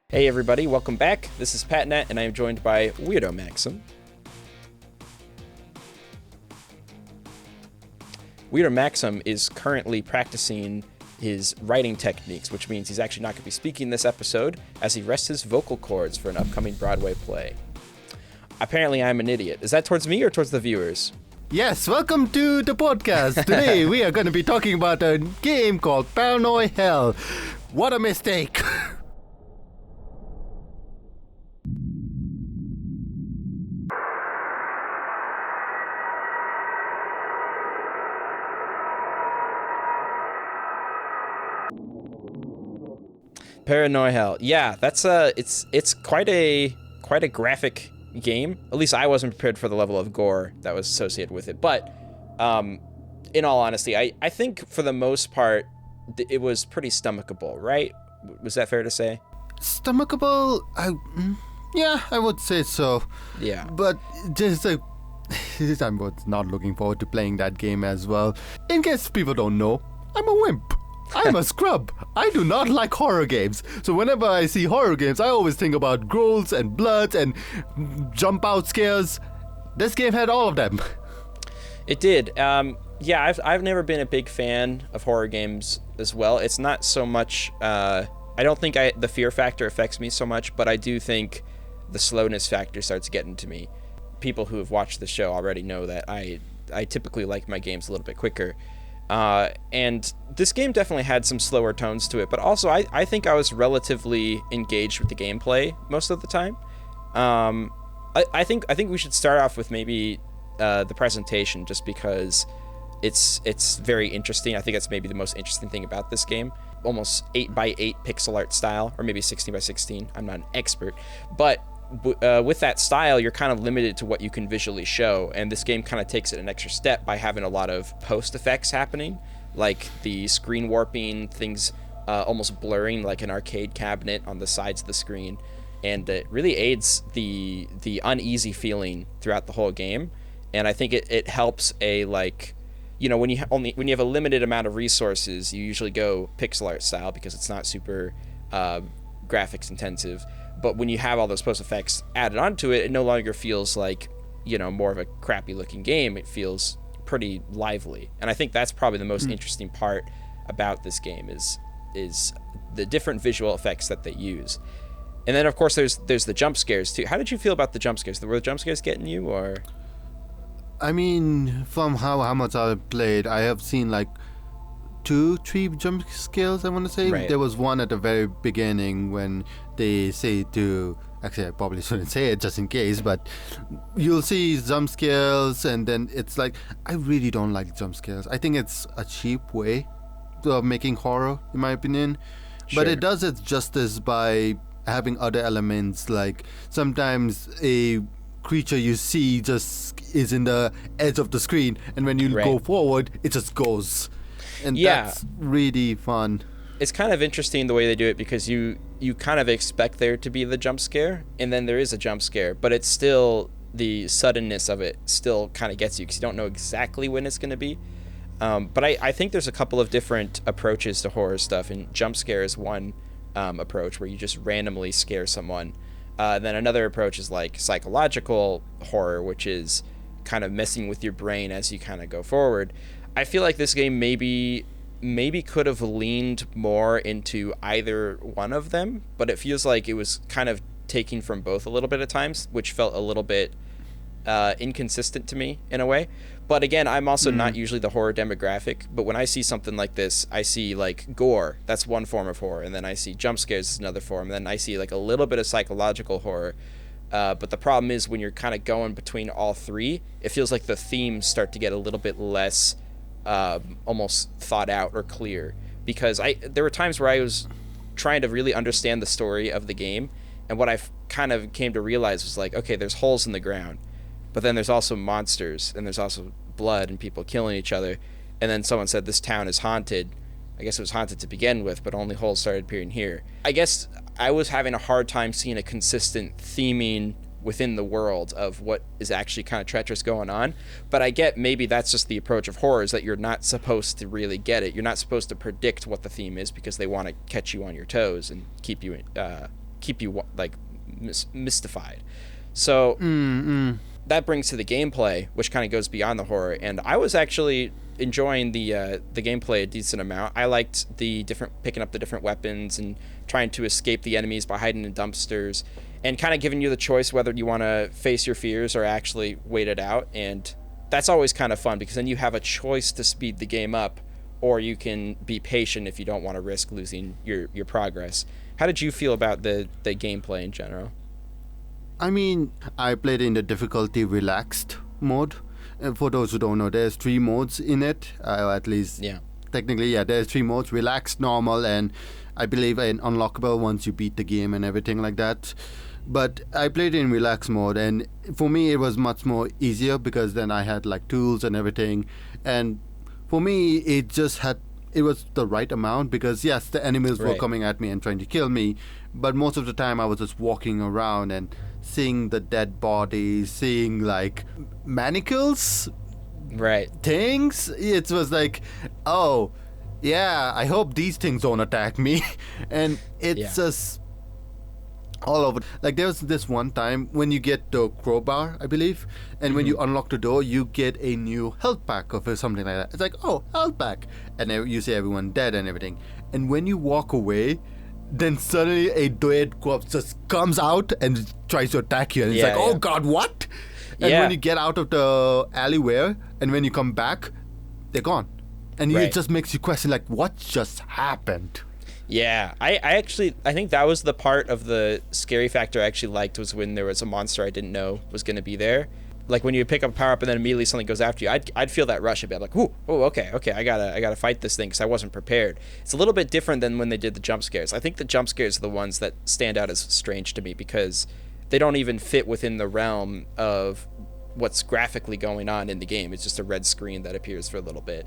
Hey everybody, welcome back. This is PatNet, and I am joined by Weirdo Maxim. Weirdo Maxim is currently practicing his writing techniques, which means he's actually not going to be speaking this episode as he rests his vocal cords for an upcoming Broadway play. Apparently I'm an idiot. Is that towards me or towards the viewers? Yes, welcome to the podcast. Today we are going to be talking about a game called PARANOIHELL. What a mistake! PARANOIHELL. Yeah, that's it's quite a graphic game. At least I wasn't prepared for the level of gore that was associated with it. But in all honesty, I think for the most part it was pretty stomachable, right? Was that fair to say? Stomachable? Yeah, I would say so. Yeah. But just I was not looking forward to playing that game as well. In case people don't know, I'm a wimp. I'm a scrub. I do not like horror games. So whenever I see horror games, I always think about ghouls and blood and jump out scares. This game had all of them. It did. Yeah, I've never been a big fan of horror games as well. It's not so much. I don't think the fear factor affects me so much, but I do think the slowness factor starts getting to me. People who have watched the show already know that I typically like my games a little bit quicker. And this game definitely had some slower tones to it, but also I think I was relatively engaged with the gameplay most of the time. I think we should start off with maybe the presentation, just because it's very interesting. I think that's maybe the most interesting thing about this game. Almost 8x8 pixel art style, or maybe 16x16. I'm not an expert, but with that style, you're kind of limited to what you can visually show, and this game kind of takes it an extra step by having a lot of post effects happening, like the screen warping, things almost blurring like an arcade cabinet on the sides of the screen, and it really aids the uneasy feeling throughout the whole game. And I think it helps when you have a limited amount of resources, you usually go pixel art style because it's not super graphics intensive. But when you have all those post effects added onto it, it no longer feels like, more of a crappy looking game. It feels pretty lively. And I think that's probably the most interesting part about this game is the different visual effects that they use. And then of course there's the jump scares too. How did you feel about the jump scares? Were the jump scares getting you, or? I mean, from how much I played, I have seen like 2-3 jump scares, I want to say. Right. There was one at the very beginning when they say to... Actually, I probably shouldn't say it just in case, but you'll see jump scares, and then it's like... I really don't like jump scares. I think it's a cheap way of making horror, in my opinion. Sure. But it does its justice by having other elements, like sometimes a creature you see just is in the edge of the screen, and when you go forward, it just goes. And that's really fun. It's kind of interesting the way they do it, because you kind of expect there to be the jump scare, and then there is a jump scare, but it's still, the suddenness of it still kind of gets you because you don't know exactly when it's going to be. But I think there's a couple of different approaches to horror stuff, and jump scare is one approach where you just randomly scare someone. Then another approach is like psychological horror, which is kind of messing with your brain as you kind of go forward. I feel like this game maybe could have leaned more into either one of them, but it feels like it was kind of taking from both a little bit at times, which felt a little bit inconsistent to me in a way. But again, I'm also not usually the horror demographic, but when I see something like this, I see like gore, that's one form of horror, and then I see jump scares is another form, and then I see like a little bit of psychological horror. But the problem is when you're kind of going between all three, it feels like the themes start to get a little bit less almost thought out or clear, because there were times where I was trying to really understand the story of the game, and what I kind of came to realize was like, okay, there's holes in the ground, but then there's also monsters, and there's also blood and people killing each other, and then someone said this town is haunted. I guess it was haunted to begin with, but only holes started appearing here. I guess I was having a hard time seeing a consistent theming within the world of what is actually kind of treacherous going on. But I get maybe that's just the approach of horror, is that you're not supposed to really get it. You're not supposed to predict what the theme is because they want to catch you on your toes and keep you like mystified. So that brings to the gameplay, which kind of goes beyond the horror. And I was actually enjoying the gameplay a decent amount. I liked picking up the different weapons and trying to escape the enemies by hiding in dumpsters, and kind of giving you the choice whether you want to face your fears or actually wait it out. And that's always kind of fun, because then you have a choice to speed the game up, or you can be patient if you don't want to risk losing your progress. How did you feel about the gameplay in general? I mean, I played in the difficulty relaxed mode. For those who don't know, there's 3 modes in it, at least. Yeah. Technically, yeah, there's 3 modes: relaxed, normal, and I believe an unlockable once you beat the game and everything like that. But I played in relaxed mode, and for me it was much more easier, because then I had like tools and everything. And for me, it was the right amount, because yes, the enemies were coming at me and trying to kill me, but most of the time I was just walking around and seeing the dead bodies, seeing like manacles, things. It was like, oh yeah, I hope these things don't attack me. And it's just all over. Like, there was this one time when you get the crowbar, I believe, and when you unlock the door, you get a new health pack or something like that. It's like, oh, health pack, and then you see everyone dead and everything. And when you walk away, then suddenly a dead corpse just comes out and tries to attack you, and it's like, oh god, what? And when you get out of the alleyway and when you come back, they're gone, and it just makes you question, like, what just happened? Yeah, I think that was the part of the scary factor I actually liked, was when there was a monster I didn't know was going to be there. Like, when you pick up a power up and then immediately something goes after you, I'd feel that rush. I'd be like, okay, I gotta fight this thing, because I wasn't prepared. It's a little bit different than when they did the jump scares. I think the jump scares are the ones that stand out as strange to me, because they don't even fit within the realm of what's graphically going on in the game. It's just a red screen that appears for a little bit.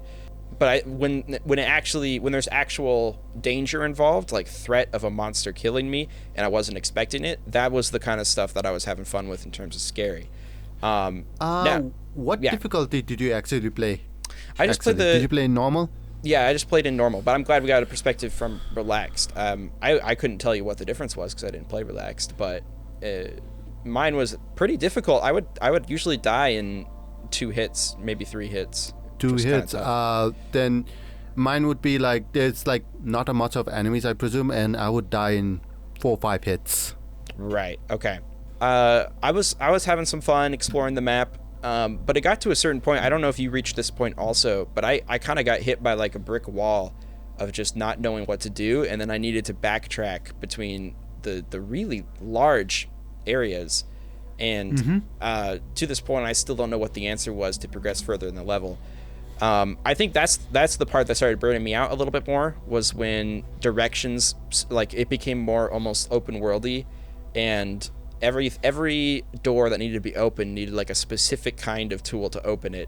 But when there's actual danger involved, like threat of a monster killing me, and I wasn't expecting it, that was the kind of stuff that I was having fun with in terms of scary. What difficulty did you actually play? Did you play normal? Yeah, I just played in normal, but I'm glad we got a perspective from relaxed. I couldn't tell you what the difference was, because I didn't play relaxed, but mine was pretty difficult. I would usually die in 2 hits, maybe 3 hits. 2 hits. Then mine would be like, there's like not a much of enemies, I presume, and I would die in 4 or 5 hits. Right. Okay. I was having some fun exploring the map, but it got to a certain point. I don't know if you reached this point also, but I kind of got hit by like a brick wall of just not knowing what to do, and then I needed to backtrack between the really large areas, and to this point I still don't know what the answer was to progress further in the level. I think that's the part that started burning me out a little bit more, was when directions, like, it became more almost open worldy, and every door that needed to be opened needed like a specific kind of tool to open it,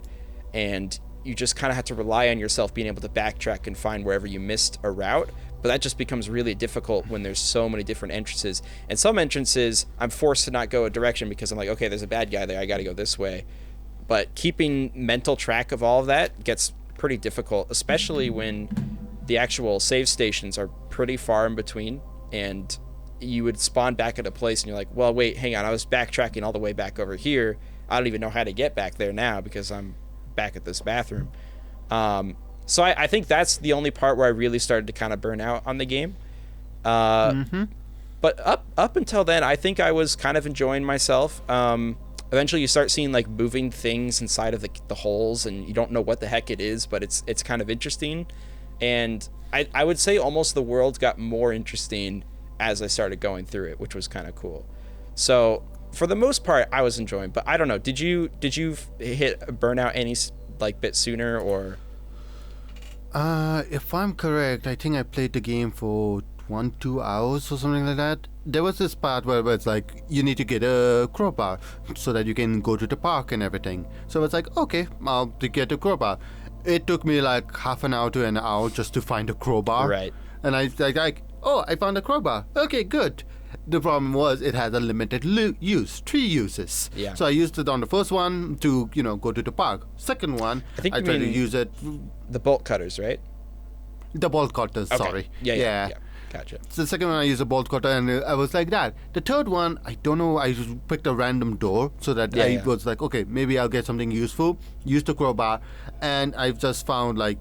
and you just kind of had to rely on yourself being able to backtrack and find wherever you missed a route. But that just becomes really difficult when there's so many different entrances, and some entrances I'm forced to not go a direction because I'm like, okay, there's a bad guy there, I gotta go this way. But keeping mental track of all of that gets pretty difficult, especially when the actual save stations are pretty far in between, and you would spawn back at a place and you're like, well, wait, hang on, I was backtracking all the way back over here. I don't even know how to get back there now because I'm back at this bathroom. So I think that's the only part where I really started to kind of burn out on the game. But up until then, I think I was kind of enjoying myself. Eventually you start seeing like moving things inside of the holes, and you don't know what the heck it is, but it's kind of interesting. And I would say almost the world got more interesting as I started going through it, which was kind of cool. So for the most part, I was enjoying, but I don't know. Did you hit burnout any like bit sooner, or? If I'm correct, I think I played the game for 1-2 hours or something like that. There was this part where it's like you need to get a crowbar so that you can go to the park and everything. So it's like, okay, I'll get a crowbar. It took me like half an hour to an hour just to find a crowbar. Right. And I like, oh, I found a crowbar. Okay, good. the problem was it had a limited use, 3 uses. Yeah. So I used it on the first one to, go to the park. Second one, I think I you tried to mean use it, the bolt cutters, right? the bolt cutters, Okay. sorry. Yeah. Gotcha. So the second one I used a bolt cutter and I was like that. The third one, I don't know, I just picked a random door so that I was like, okay, maybe I'll get something useful. Used the crowbar and I've just found like,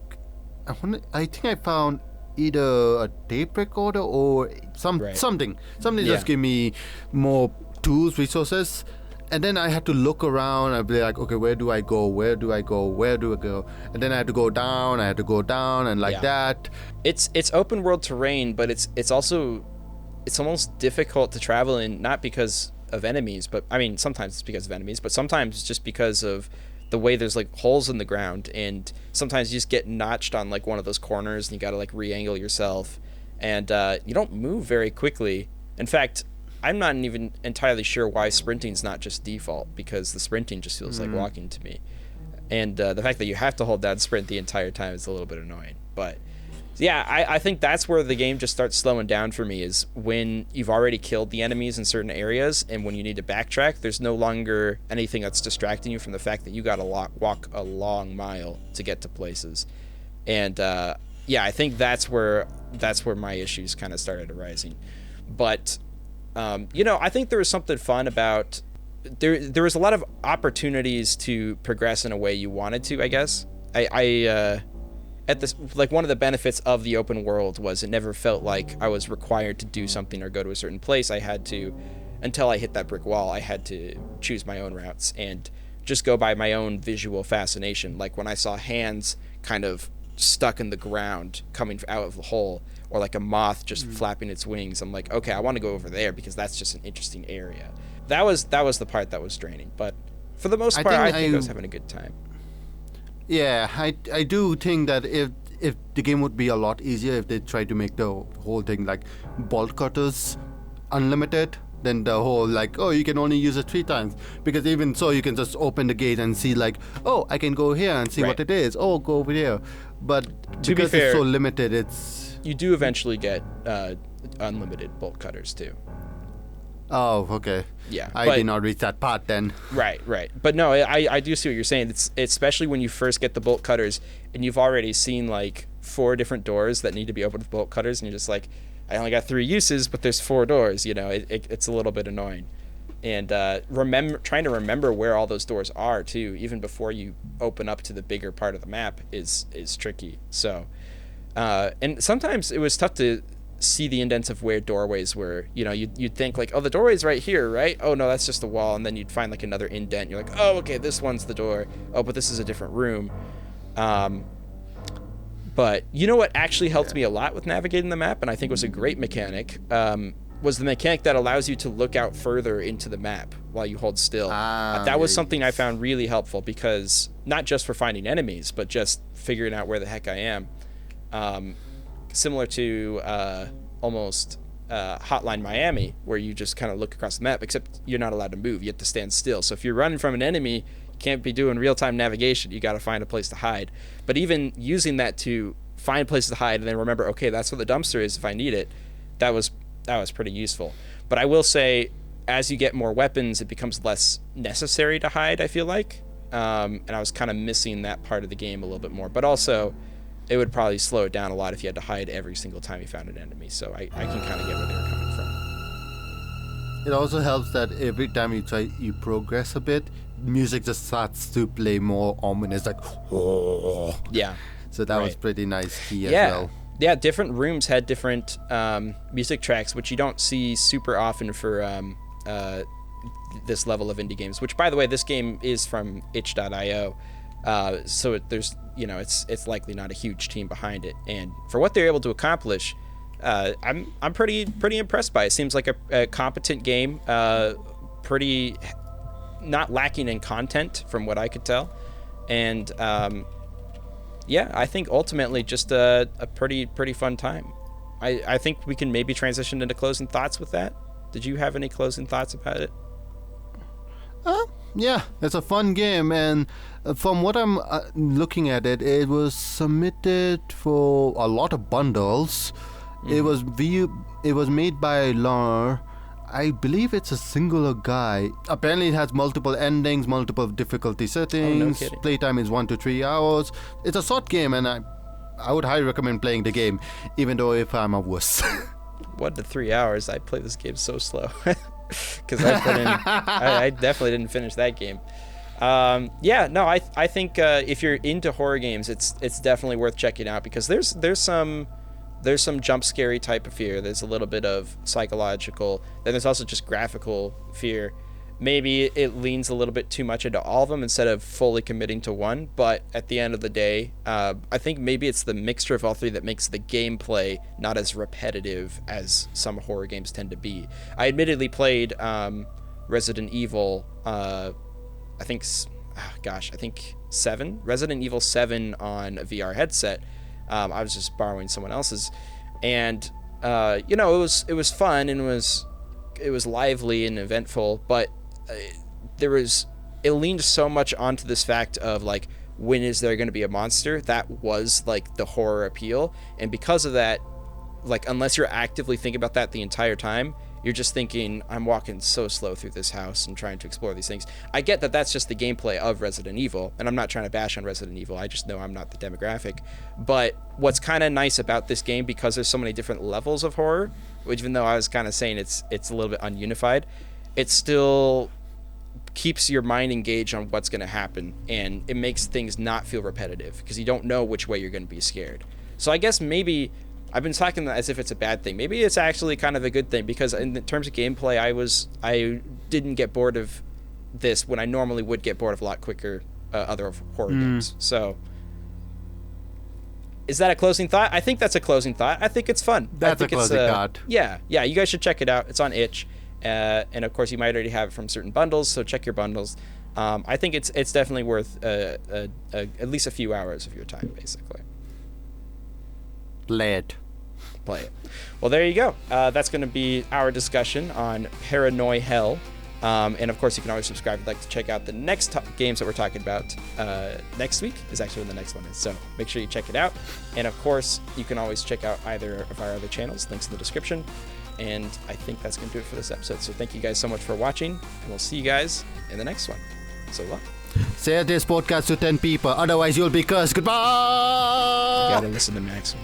I think I found either a tape recorder or something. Something just give me more tools, resources. And then I had to look around. I'd be like, okay, where do I go? Where do I go? Where do I go? And then I had to go down. And like that. It's open world terrain, but it's almost difficult to travel in, not because of enemies, but I mean sometimes it's because of enemies, but sometimes it's just because of the way there's like holes in the ground, and sometimes you just get notched on like one of those corners, and you got to like re-angle yourself, and you don't move very quickly. In fact, I'm not even entirely sure why sprinting's not just default, because the sprinting just feels like walking to me. And the fact that you have to hold down sprint the entire time is a little bit annoying. But yeah, I think that's where the game just starts slowing down for me, is when you've already killed the enemies in certain areas, and when you need to backtrack, there's no longer anything that's distracting you from the fact that you got to walk a long mile to get to places. And yeah, I think that's where my issues kind of started arising. But I think there was something fun about there was a lot of opportunities to progress in a way you wanted to, I guess. At this, like, one of the benefits of the open world was it never felt like I was required to do something or go to a certain place. I had to, until I hit that brick wall, I had to choose my own routes and just go by my own visual fascination. Like when I saw hands kind of stuck in the ground coming out of the hole, or like a moth just flapping its wings, I'm like, okay, I want to go over there because that's just an interesting area. That was the part that was draining, but for the most part, I think I was having a good time. Yeah, I do think that if the game would be a lot easier if they tried to make the whole thing like bolt cutters unlimited, then the whole like, oh, you can only use it 3 times, because even so you can just open the gate and see like, oh, I can go here and see what it is, oh, go over here. But to because be fair, it's so limited, it's you do eventually get unlimited bolt cutters too. Oh, okay. Yeah, I did not reach that part then. Right. But no, I do see what you're saying. It's especially when you first get the bolt cutters and you've already seen like 4 different doors that need to be opened with bolt cutters, and you're just like, I only got 3 uses, but there's 4 doors. It's a little bit annoying. And trying to remember where all those doors are too, even before you open up to the bigger part of the map, is tricky. So, and sometimes it was tough to see the indents of where doorways were. You'd think like, oh, the doorway's right here, right? Oh no, that's just the wall. And then you'd find like another indent. You're like, oh, okay, this one's the door. Oh, but this is a different room. But you know what actually helped me a lot with navigating the map, and I think was a great mechanic, was the mechanic that allows you to look out further into the map while you hold still. That was something I found really helpful, because not just for finding enemies, but just figuring out where the heck I am. Similar to almost Hotline Miami, where you just kind of look across the map, except you're not allowed to move. You have to stand still. So if you're running from an enemy, you can't be doing real-time navigation. You got to find a place to hide. But even using that to find places to hide and then remember, okay, that's where the dumpster is if I need it, that was pretty useful. But I will say, as you get more weapons, it becomes less necessary to hide, I feel like. And I was kind of missing that part of the game a little bit more. But also, it would probably slow it down a lot if you had to hide every single time you found an enemy. So I can kind of get where they were coming from. It also helps that every time you progress a bit, music just starts to play more ominous, like, oh. Yeah. So that was pretty nice key as well. Yeah, different rooms had different music tracks, which you don't see super often for this level of indie games, which, by the way, this game is from itch.io. So there's, it's likely not a huge team behind it, and for what they're able to accomplish, I'm pretty impressed by it. Seems like a competent game, pretty not lacking in content from what I could tell, and yeah, I think ultimately just a pretty fun time. I think we can maybe transition into closing thoughts with that. Did you have any closing thoughts about it? Yeah, it's a fun game, and from what I'm looking at it, it was submitted for a lot of bundles. It was made by Lar. I believe it's a singular guy. Apparently it has multiple endings, multiple difficulty settings. Oh, no kidding. Playtime is 1 to 3 hours. It's a short game, and I would highly recommend playing the game, even though if I'm a wuss. 1 to 3 hours. I play this game so slow because I definitely didn't finish that game. I think if you're into horror games, it's definitely worth checking out because there's some jump scary type of fear. There's a little bit of psychological. Then there's also just graphical fear. Maybe it leans a little bit too much into all of them instead of fully committing to one. But at the end of the day, I think maybe it's the mixture of all three that makes the gameplay not as repetitive as some horror games tend to be. I admittedly played Resident Evil. I think 7. Resident Evil 7 on a VR headset. I was just borrowing someone else's, and it was fun and it was lively and eventful, but it leaned so much onto this fact of like, when is there going to be a monster? That was like the horror appeal, and because of that, like, unless you're actively thinking about that the entire time, you're just thinking, I'm walking so slow through this house and trying to explore these things. I get that that's just the gameplay of Resident Evil, and I'm not trying to bash on Resident Evil. I just know I'm not the demographic. But what's kind of nice about this game, because there's so many different levels of horror, which, even though I was kind of saying it's a little bit ununified, it still keeps your mind engaged on what's going to happen, and it makes things not feel repetitive because you don't know which way you're going to be scared. So I guess maybe I've been talking as if it's a bad thing. Maybe it's actually kind of a good thing, because in terms of gameplay, I didn't get bored of this when I normally would get bored of a lot quicker other horror games. So is that a closing thought? I think that's a closing thought. I think it's fun. That's a closing thought. Yeah, you guys should check it out. It's on itch. And of course, you might already have it from certain bundles, so check your bundles. I think it's definitely worth at least a few hours of your time, basically. Play it. Well, there you go. That's going to be our discussion on PARANOIHELL. And of course, you can always subscribe if you'd like to check out the next games that we're talking about. Next week is actually when the next one is, so make sure you check it out. And of course, you can always check out either of our other channels, links in the description. And I think that's going to do it for this episode. So thank you guys so much for watching, and we'll see you guys in the next one. So long. Share this podcast to 10 people, otherwise you'll be cursed. Goodbye! You gotta listen to Maxim.